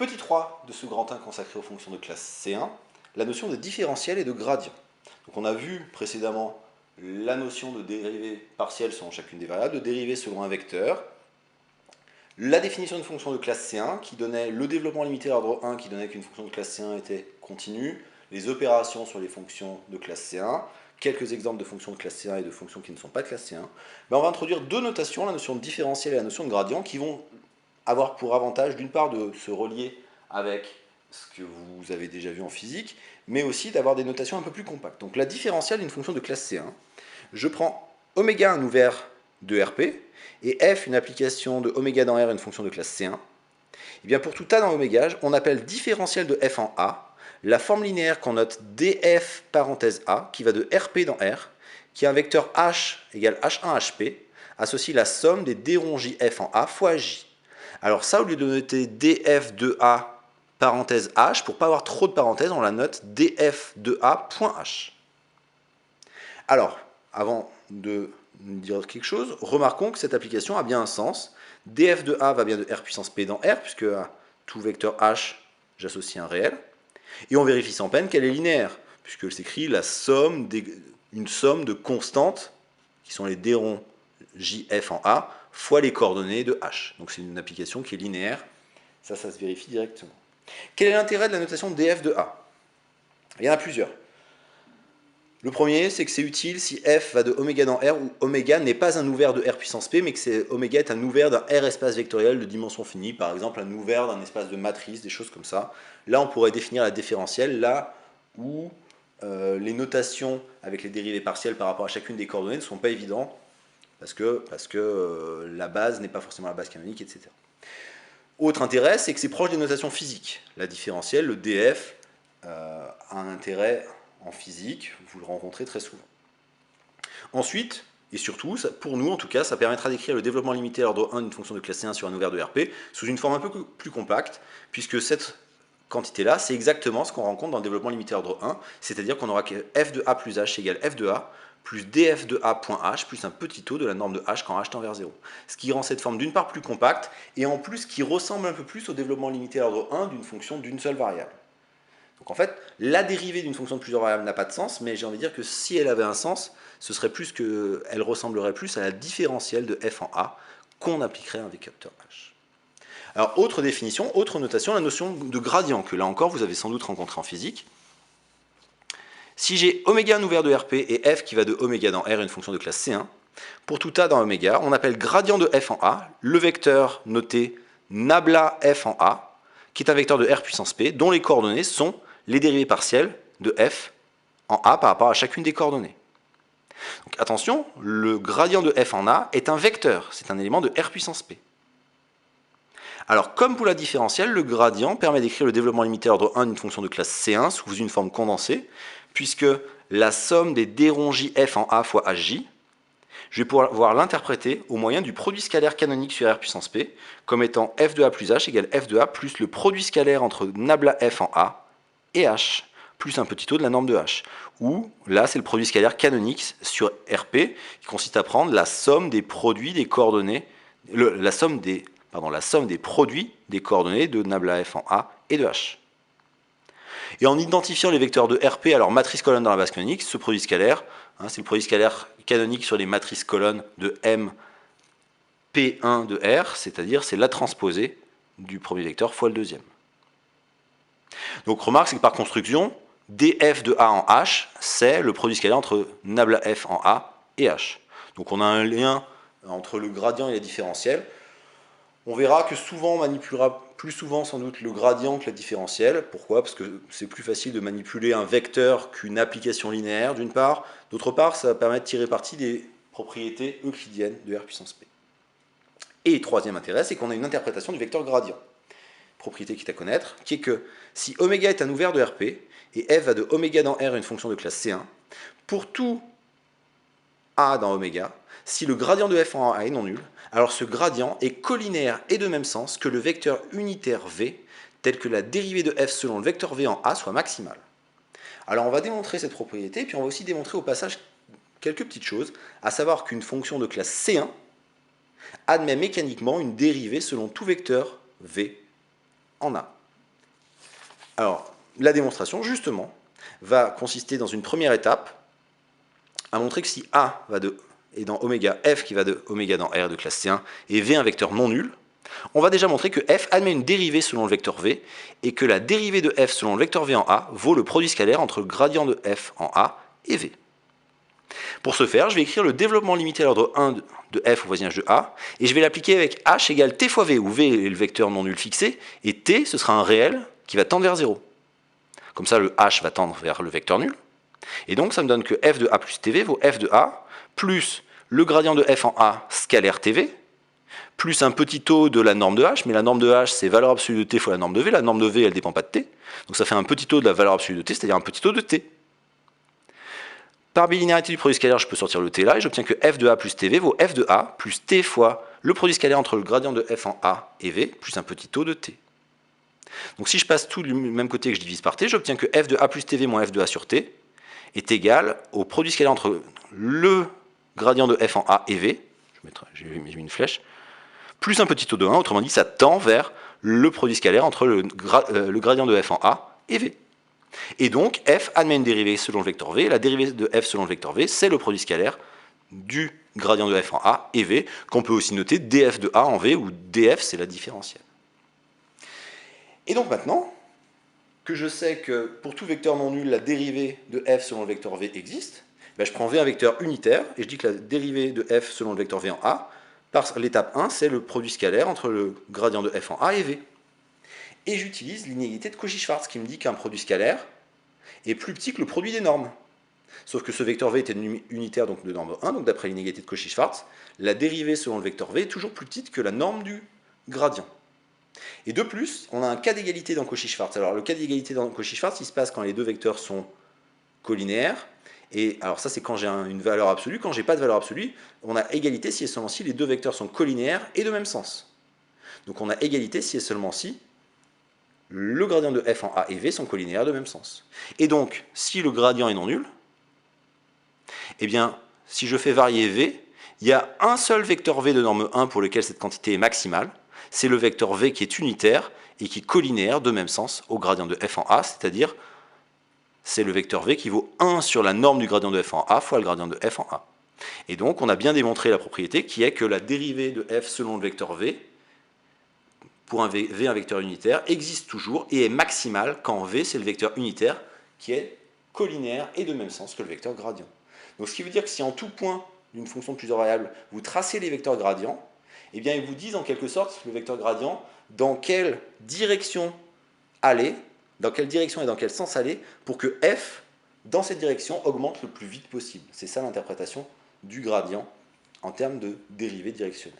Petit 3 de ce grand 1 consacré aux fonctions de classe C1, la notion de différentiel et de gradient. Donc on a vu précédemment la notion de dérivée partielle selon chacune des variables, de dérivée selon un vecteur, la définition d'une fonction de classe C1 qui donnait le développement limité à l'ordre 1 qui donnait qu'une fonction de classe C1 était continue, les opérations sur les fonctions de classe C1, quelques exemples de fonctions de classe C1 et de fonctions qui ne sont pas de classe C1. On va introduire deux notations, la notion de différentiel et la notion de gradient, qui vont avoir pour avantage d'une part de se relier avec ce que vous avez déjà vu en physique, mais aussi d'avoir des notations un peu plus compactes. Donc la différentielle d'une fonction de classe C1, je prends oméga un ouvert de RP, et f une application de oméga dans R une fonction de classe C1, et bien pour tout A dans oméga, on appelle différentiel de f en A, la forme linéaire qu'on note df parenthèse A, qui va de RP dans R, qui a un vecteur h égale h1 hp, associe la somme des d rond jf en A fois j. Alors ça, au lieu de noter df de A parenthèse h, pour ne pas avoir trop de parenthèses, on la note df de A point h. Alors, avant de dire quelque chose, remarquons que cette application a bien un sens. df de A va bien de R puissance P dans R, puisque à tout vecteur h, j'associe un réel. Et on vérifie sans peine qu'elle est linéaire, puisqu'elle s'écrit une somme de constantes, qui sont les d ronds jf en A, fois les coordonnées de h. Donc c'est une application qui est linéaire, ça se vérifie directement. Quel est l'intérêt de la notation df de A? Il y en a plusieurs. Le premier, c'est que c'est utile si f va de oméga dans R, où oméga n'est pas un ouvert de R puissance P, mais que oméga est un ouvert d'un R espace vectoriel de dimension finie, par exemple un ouvert d'un espace de matrice, des choses comme ça. Là, on pourrait définir la différentielle, là où les notations avec les dérivées partielles par rapport à chacune des coordonnées ne sont pas évidentes, parce que la base n'est pas forcément la base canonique, etc. Autre intérêt, c'est que c'est proche des notations physiques. La différentielle, le df, a un intérêt en physique, vous le rencontrez très souvent. Ensuite, et surtout, pour nous en tout cas, ça permettra d'écrire le développement limité à l'ordre 1 d'une fonction de classe C1 sur un ouvert de RP sous une forme un peu plus compacte, puisque cette quantité-là, c'est exactement ce qu'on rencontre dans le développement limité à l'ordre 1, c'est-à-dire qu'on aura que f de A plus h égale f de A plus df de A point h plus un petit taux de la norme de h quand h tend vers 0. Ce qui rend cette forme d'une part plus compacte, et en plus qui ressemble un peu plus au développement limité à l'ordre 1 d'une fonction d'une seule variable. Donc en fait, la dérivée d'une fonction de plusieurs variables n'a pas de sens, mais j'ai envie de dire que si elle avait un sens, elle ressemblerait plus à la différentielle de f en A qu'on appliquerait à un vecteur h. Alors autre définition, autre notation, la notion de gradient, que là encore vous avez sans doute rencontré en physique. Si j'ai oméga un ouvert de RP et f qui va de oméga dans R une fonction de classe C1, pour tout A dans oméga, on appelle gradient de f en A le vecteur noté nabla f en A, qui est un vecteur de R puissance P, dont les coordonnées sont les dérivées partielles de f en A par rapport à chacune des coordonnées. Donc attention, le gradient de f en A est un vecteur, c'est un élément de R puissance P. Alors comme pour la différentielle, le gradient permet d'écrire le développement limité à l'ordre 1 d'une fonction de classe C1 sous une forme condensée, puisque la somme des d rond jf en A fois hj, je vais pouvoir l'interpréter au moyen du produit scalaire canonique sur R puissance P, comme étant f de A plus h égale f de A plus le produit scalaire entre nabla f en A et h, plus un petit taux de la norme de h. Ou, là, c'est le produit scalaire canonique sur RP, qui consiste à prendre la somme des produits des coordonnées, la somme des produits des coordonnées de nabla f en A et de h. Et en identifiant les vecteurs de RP à leur matrice colonne dans la base canonique, ce produit scalaire, c'est le produit scalaire canonique sur les matrices colonnes de M P1 de R, c'est-à-dire c'est la transposée du premier vecteur fois le deuxième. Donc remarque, c'est que par construction, df de A en H, c'est le produit scalaire entre nabla f en A et H. Donc on a un lien entre le gradient et la différentielle. On verra que souvent on manipulera plus souvent sans doute le gradient que la différentielle. Pourquoi? Parce que c'est plus facile de manipuler un vecteur qu'une application linéaire, d'une part. D'autre part, ça va permettre de tirer parti des propriétés euclidiennes de R puissance P. Et troisième intérêt, c'est qu'on a une interprétation du vecteur gradient. Propriété qui est à connaître, qui est que si oméga est un ouvert de RP, et f va de oméga dans R une fonction de classe C1, pour tout A dans oméga, si le gradient de f en A est non nul, alors ce gradient est collinéaire et de même sens que le vecteur unitaire V, tel que la dérivée de f selon le vecteur V en A soit maximale. Alors on va démontrer cette propriété, puis on va aussi démontrer au passage quelques petites choses, à savoir qu'une fonction de classe C1 admet mécaniquement une dérivée selon tout vecteur V en A. Alors, la démonstration, justement, va consister dans une première étape à montrer que si A est dans oméga, F qui va de oméga dans R de classe C1 et V un vecteur non nul, on va déjà montrer que F admet une dérivée selon le vecteur V et que la dérivée de F selon le vecteur V en A vaut le produit scalaire entre le gradient de F en A et V. Pour ce faire, je vais écrire le développement limité à l'ordre 1 de F au voisinage de A, et je vais l'appliquer avec H égale T fois V, où V est le vecteur non nul fixé, et T, ce sera un réel qui va tendre vers 0. Comme ça, le H va tendre vers le vecteur nul. Et donc, ça me donne que F de A plus TV vaut F de A, plus le gradient de F en A scalaire TV, plus un petit taux de la norme de H, mais la norme de H, c'est valeur absolue de T fois la norme de V. La norme de V, elle ne dépend pas de T. Donc ça fait un petit taux de la valeur absolue de T, c'est-à-dire un petit taux de T. Par bilinéarité du produit scalaire, je peux sortir le T là, et j'obtiens que F de A plus TV vaut F de A plus T fois le produit scalaire entre le gradient de F en A et V, plus un petit taux de T. Donc si je passe tout du même côté et que je divise par T, j'obtiens que F de A plus TV moins F de A sur T est égal au produit scalaire entre le gradient de F en A et V, j'ai mis une flèche, plus un petit taux de 1, autrement dit, ça tend vers le produit scalaire entre le gradient de F en A et V. Et donc, F admet une dérivée selon le vecteur V, la dérivée de F selon le vecteur V, c'est le produit scalaire du gradient de F en A et V, qu'on peut aussi noter dF de A en V, où dF, c'est la différentielle. Et donc maintenant, que je sais que pour tout vecteur non nul, la dérivée de F selon le vecteur V existe, ben je prends V un vecteur unitaire, et je dis que la dérivée de F selon le vecteur V en A, par l'étape 1, c'est le produit scalaire entre le gradient de F en A et V. Et j'utilise l'inégalité de Cauchy-Schwarz, qui me dit qu'un produit scalaire est plus petit que le produit des normes. Sauf que ce vecteur V était unitaire, donc de norme 1, donc d'après l'inégalité de Cauchy-Schwarz, la dérivée selon le vecteur V est toujours plus petite que la norme du gradient. Et de plus, on a un cas d'égalité dans Cauchy-Schwarz. Alors le cas d'égalité dans Cauchy-Schwarz, il se passe quand les deux vecteurs sont collinéaires. Et alors ça, c'est quand j'ai une valeur absolue. Quand j'ai pas de valeur absolue, on a égalité si et seulement si les deux vecteurs sont collinéaires et de même sens. Donc on a égalité si et seulement si le gradient de F en A et V sont collinéaires de même sens. Et donc, si le gradient est non nul, eh bien, si je fais varier V, il y a un seul vecteur V de norme 1 pour lequel cette quantité est maximale, c'est le vecteur V qui est unitaire et qui est collinéaire de même sens au gradient de F en A, c'est-à-dire c'est le vecteur V qui vaut 1 sur la norme du gradient de F en A fois le gradient de F en A. Et donc, on a bien démontré la propriété qui est que la dérivée de F selon le vecteur V, pour un V, un vecteur unitaire, existe toujours et est maximale quand V, c'est le vecteur unitaire qui est collinéaire et de même sens que le vecteur gradient. Donc ce qui veut dire que si en tout point d'une fonction de plusieurs variables, vous tracez les vecteurs gradients, eh bien ils vous disent en quelque sorte, le vecteur gradient, dans quelle direction aller, dans quelle direction et dans quel sens aller, pour que F, dans cette direction, augmente le plus vite possible. C'est ça l'interprétation du gradient en termes de dérivée directionnelle.